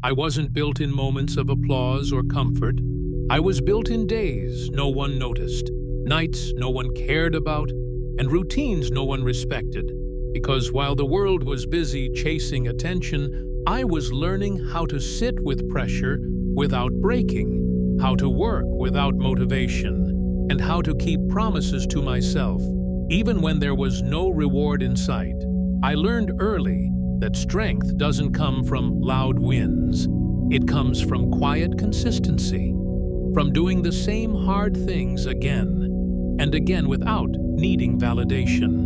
I wasn't built in moments of applause or comfort. I was built in days no one noticed, nights no one cared about, and routines no one respected. Because while the world was busy chasing attention, I was learning how to sit with pressure without breaking, how to work without motivation, and how to keep promises to myself, even when there was no reward in sight. I learned early that strength doesn't come from loud wins. It comes from quiet consistency, from doing the same hard things again and again without needing validation.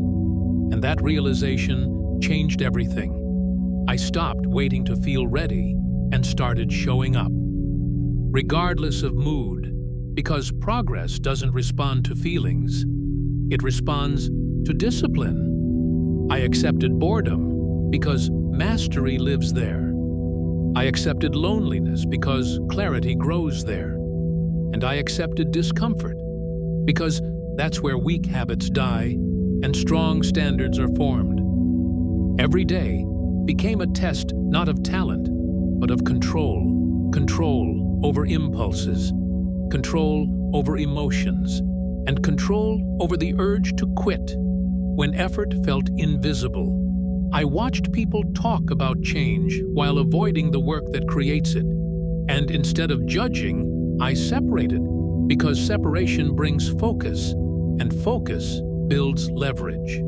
And that realization changed everything. I stopped waiting to feel ready and started showing up, regardless of mood, because progress doesn't respond to feelings. It responds to discipline. I accepted boredom because mastery lives there. I accepted loneliness because clarity grows there. And I accepted discomfort because that's where weak habits die and strong standards are formed. Every day became a test not of talent, but of control. Control over impulses, control over emotions, and control over the urge to quit when effort felt invisible. I watched people talk about change while avoiding the work that creates it. And instead of judging, I separated, because separation brings focus, and focus builds leverage.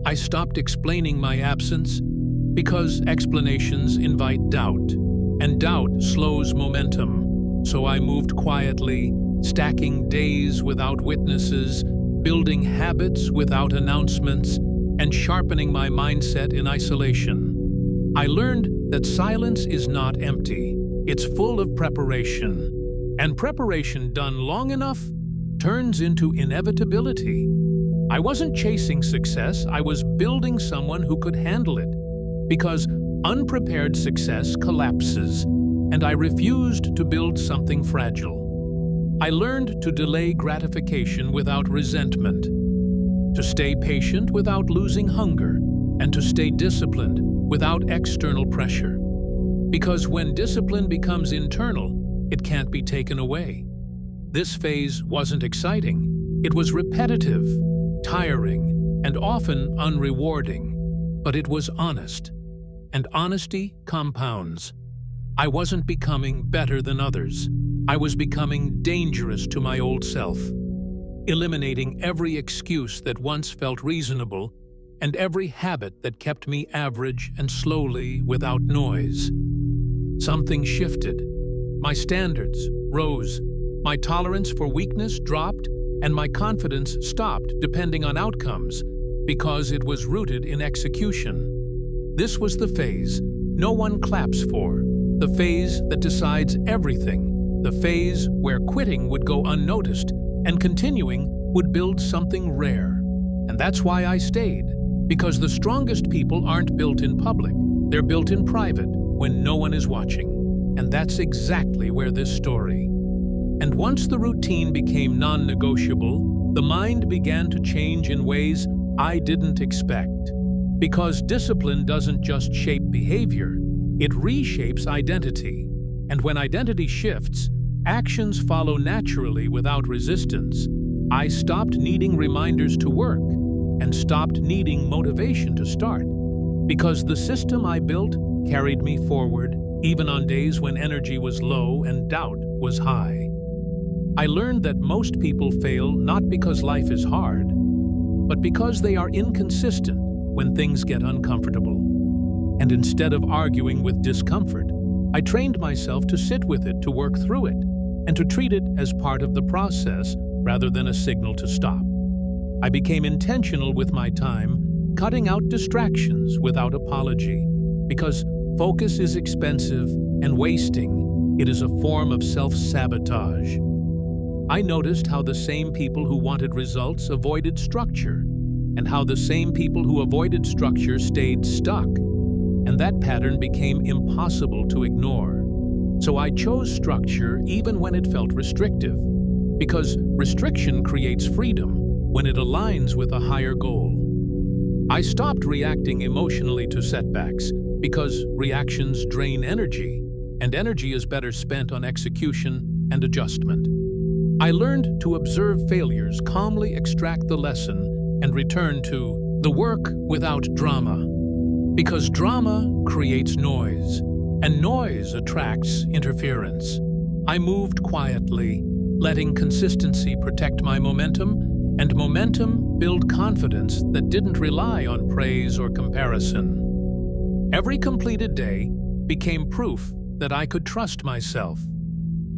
I stopped explaining my absence because explanations invite doubt, and doubt slows momentum. So I moved quietly, stacking days without witnesses, building habits without announcements, and sharpening my mindset in isolation. I learned that silence is not empty. It's full of preparation. And preparation done long enough turns into inevitability. I wasn't chasing success, I was building someone who could handle it. Because unprepared success collapses, and I refused to build something fragile. I learned to delay gratification without resentment, to stay patient without losing hunger, and to stay disciplined without external pressure. Because when discipline becomes internal, it can't be taken away. This phase wasn't exciting. It was repetitive, tiring, and often unrewarding. But it was honest, and honesty compounds. I wasn't becoming better than others. I was becoming dangerous to my old self, eliminating every excuse that once felt reasonable and every habit that kept me average and slowly without noise. Something shifted. My standards rose, my tolerance for weakness dropped, and my confidence stopped depending on outcomes because it was rooted in execution. This was the phase no one claps for, the phase that decides everything, the phase where quitting would go unnoticed and continuing would build something rare. And that's why I stayed, because the strongest people aren't built in public, they're built in private when no one is watching. And that's exactly where this story. And once the routine became non-negotiable, the mind began to change in ways I didn't expect. Because discipline doesn't just shape behavior, it reshapes identity. And when identity shifts, actions follow naturally without resistance. I stopped needing reminders to work and stopped needing motivation to start. Because the system I built carried me forward, even on days when energy was low and doubt was high. I learned that most people fail not because life is hard, but because they are inconsistent when things get uncomfortable. And instead of arguing with discomfort, I trained myself to sit with it, to work through it, and to treat it as part of the process rather than a signal to stop. I became intentional with my time, cutting out distractions without apology, because focus is expensive and wasting. It is a form of self-sabotage. I noticed how the same people who wanted results avoided structure, and how the same people who avoided structure stayed stuck. And that pattern became impossible to ignore. So I chose structure even when it felt restrictive, because restriction creates freedom when it aligns with a higher goal. I stopped reacting emotionally to setbacks, because reactions drain energy, and energy is better spent on execution and adjustment. I learned to observe failures, calmly extract the lesson, and return to the work without drama. Because drama creates noise, and noise attracts interference. I moved quietly, letting consistency protect my momentum, and momentum build confidence that didn't rely on praise or comparison. Every completed day became proof that I could trust myself.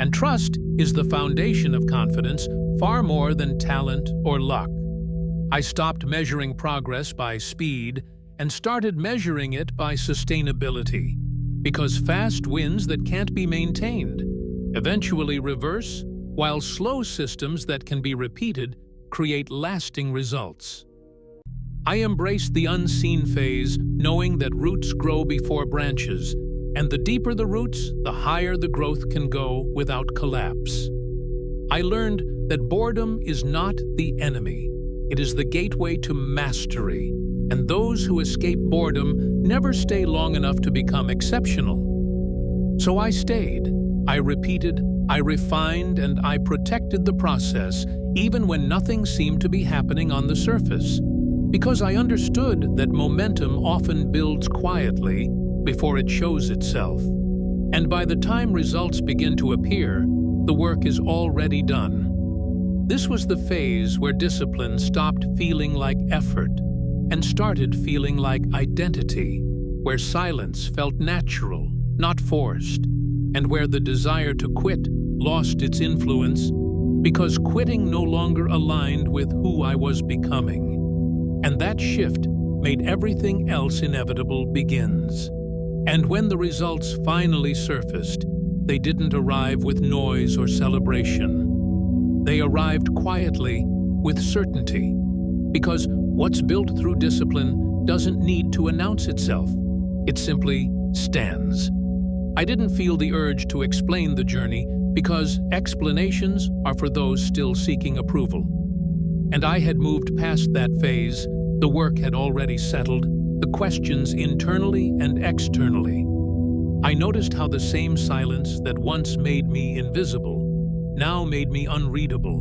And trust is the foundation of confidence far more than talent or luck. I stopped measuring progress by speed and started measuring it by sustainability, because fast wins that can't be maintained eventually reverse, while slow systems that can be repeated create lasting results. I embraced the unseen phase, knowing that roots grow before branches, and the deeper the roots, the higher the growth can go without collapse. I learned that boredom is not the enemy. It is the gateway to mastery, and those who escape boredom never stay long enough to become exceptional. So I stayed. I repeated, I refined, and I protected the process, even when nothing seemed to be happening on the surface, because I understood that momentum often builds quietly before it shows itself. And by the time results begin to appear, the work is already done. This was the phase where discipline stopped feeling like effort and started feeling like identity, where silence felt natural, not forced, and where the desire to quit lost its influence because quitting no longer aligned with who I was becoming. And that shift made everything else inevitable begins. And when the results finally surfaced, they didn't arrive with noise or celebration. They arrived quietly, with certainty, because what's built through discipline doesn't need to announce itself. It simply stands. I didn't feel the urge to explain the journey because explanations are for those still seeking approval. And I had moved past that phase. The work had already settled, the questions internally and externally. I noticed how the same silence that once made me invisible now made me unreadable,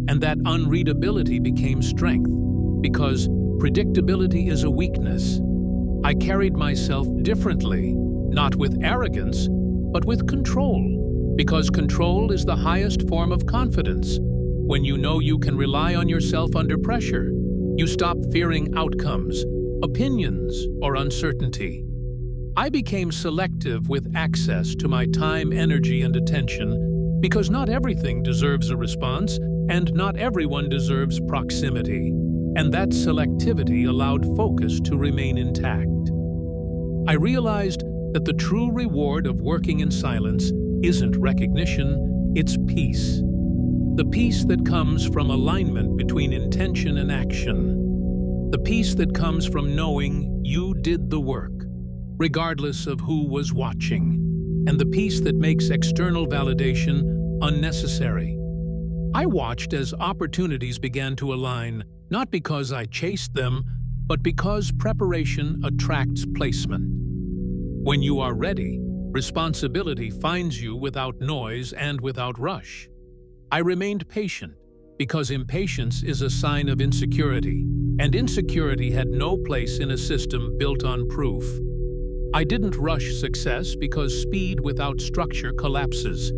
and that unreadability became strength, because predictability is a weakness. I carried myself differently, not with arrogance, but with control, because control is the highest form of confidence. When you know you can rely on yourself under pressure, you stop fearing outcomes, opinions, or uncertainty. I became selective with access to my time, energy, and attention, because not everything deserves a response, and not everyone deserves proximity, and that selectivity allowed focus to remain intact. I realized that the true reward of working in silence isn't recognition, it's peace. The peace that comes from alignment between intention and action. The peace that comes from knowing you did the work, regardless of who was watching, and the peace that makes external validation unnecessary. I watched as opportunities began to align, not because I chased them, but because preparation attracts placement. When you are ready, responsibility finds you without noise and without rush. I remained patient, because impatience is a sign of insecurity, and insecurity had no place in a system built on proof. I didn't rush success because speed without structure collapses,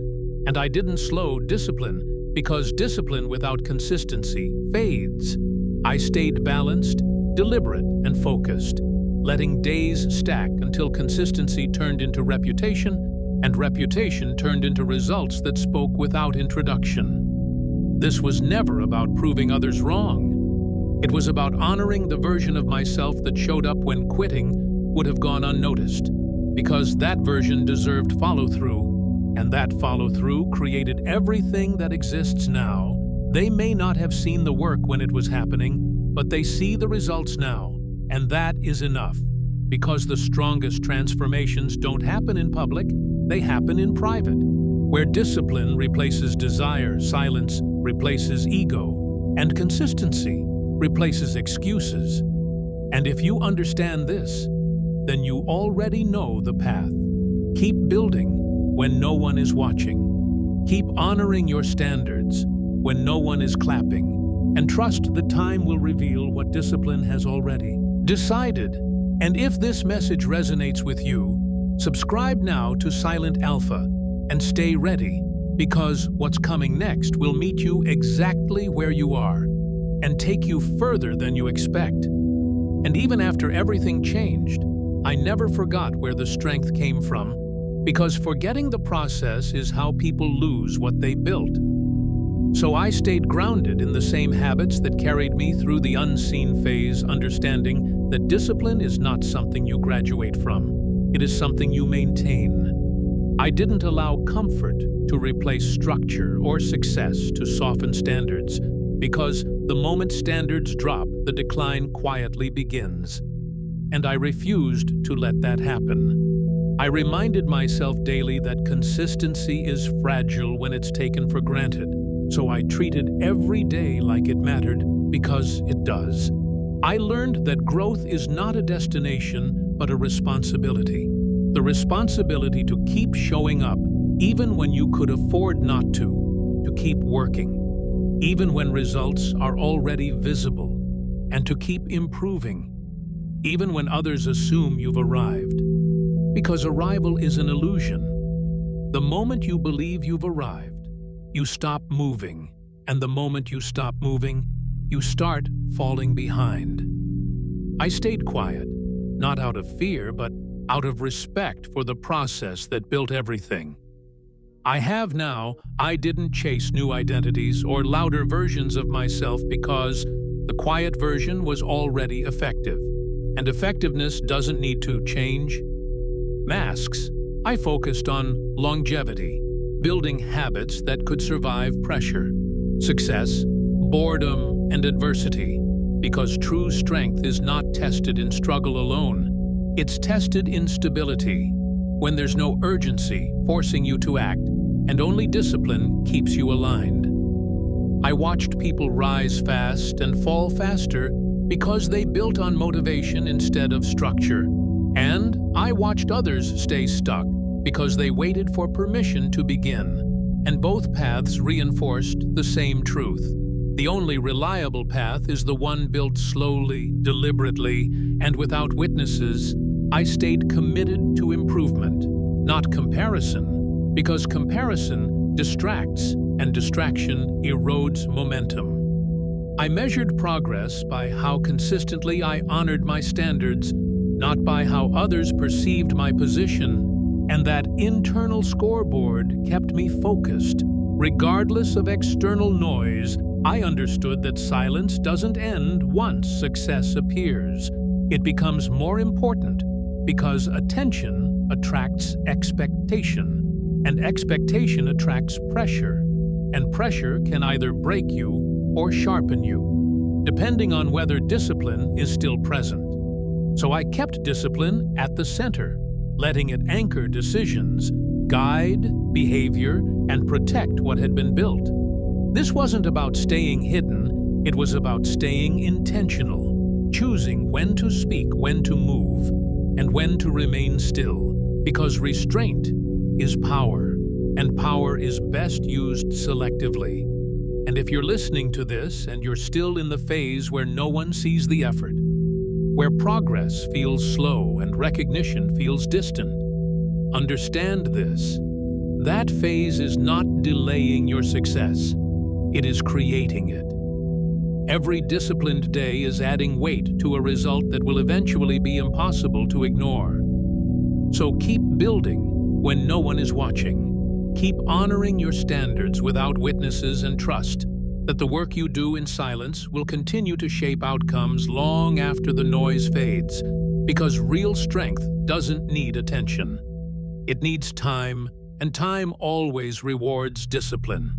and I didn't slow discipline because discipline without consistency fades. I stayed balanced, deliberate, and focused, letting days stack until consistency turned into reputation, and reputation turned into results that spoke without introduction. This was never about proving others wrong. It was about honoring the version of myself that showed up when quitting would have gone unnoticed, because that version deserved follow-through, and that follow-through created everything that exists now. They may not have seen the work when it was happening, but they see the results now, and that is enough, because the strongest transformations don't happen in public, they happen in private, where discipline replaces desire, silence replaces ego, and consistency replaces excuses. And if you understand this, then you already know the path. Keep building, when no one is watching. Keep honoring your standards when no one is clapping, and trust that time will reveal what discipline has already decided. And if this message resonates with you, subscribe now to Silent Alpha and stay ready, because what's coming next will meet you exactly where you are and take you further than you expect. And even after everything changed, I never forgot where the strength came from, because forgetting the process is how people lose what they built. So I stayed grounded in the same habits that carried me through the unseen phase, understanding that discipline is not something you graduate from. It is something you maintain. I didn't allow comfort to replace structure or success to soften standards, because the moment standards drop, the decline quietly begins. And I refused to let that happen. I reminded myself daily that consistency is fragile when it's taken for granted. So I treated every day like it mattered, because it does. I learned that growth is not a destination, but a responsibility. The responsibility to keep showing up, even when you could afford not to keep working, even when results are already visible, and to keep improving, even when others assume you've arrived. Because arrival is an illusion. The moment you believe you've arrived, you stop moving, and the moment you stop moving, you start falling behind. I stayed quiet, not out of fear, but out of respect for the process that built everything. I didn't chase new identities or louder versions of myself, because the quiet version was already effective, and effectiveness doesn't need to change masks. I focused on longevity, building habits that could survive pressure, success, boredom, and adversity, because true strength is not tested in struggle alone. It's tested in stability, when there's no urgency forcing you to act, and only discipline keeps you aligned. I watched people rise fast and fall faster because they built on motivation instead of structure, and I watched others stay stuck because they waited for permission to begin, and both paths reinforced the same truth. The only reliable path is the one built slowly, deliberately, and without witnesses. I stayed committed to improvement, not comparison, because comparison distracts, and distraction erodes momentum. I measured progress by how consistently I honored my standards, not by how others perceived my position. And that internal scoreboard kept me focused. Regardless of external noise, I understood that silence doesn't end once success appears. It becomes more important, because attention attracts expectation, and expectation attracts pressure, and pressure can either break you or sharpen you, depending on whether discipline is still present. So I kept discipline at the center, letting it anchor decisions, guide behavior, and protect what had been built. This wasn't about staying hidden, it was about staying intentional, choosing when to speak, when to move, and when to remain still, because restraint is power, and power is best used selectively. And if you're listening to this and you're still in the phase where no one sees the effort, where progress feels slow and recognition feels distant, understand this. That phase is not delaying your success. It is creating it. Every disciplined day is adding weight to a result that will eventually be impossible to ignore. So keep building when no one is watching. Keep honoring your standards without witnesses, and trust that the work you do in silence will continue to shape outcomes long after the noise fades, because real strength doesn't need attention. It needs time, and time always rewards discipline.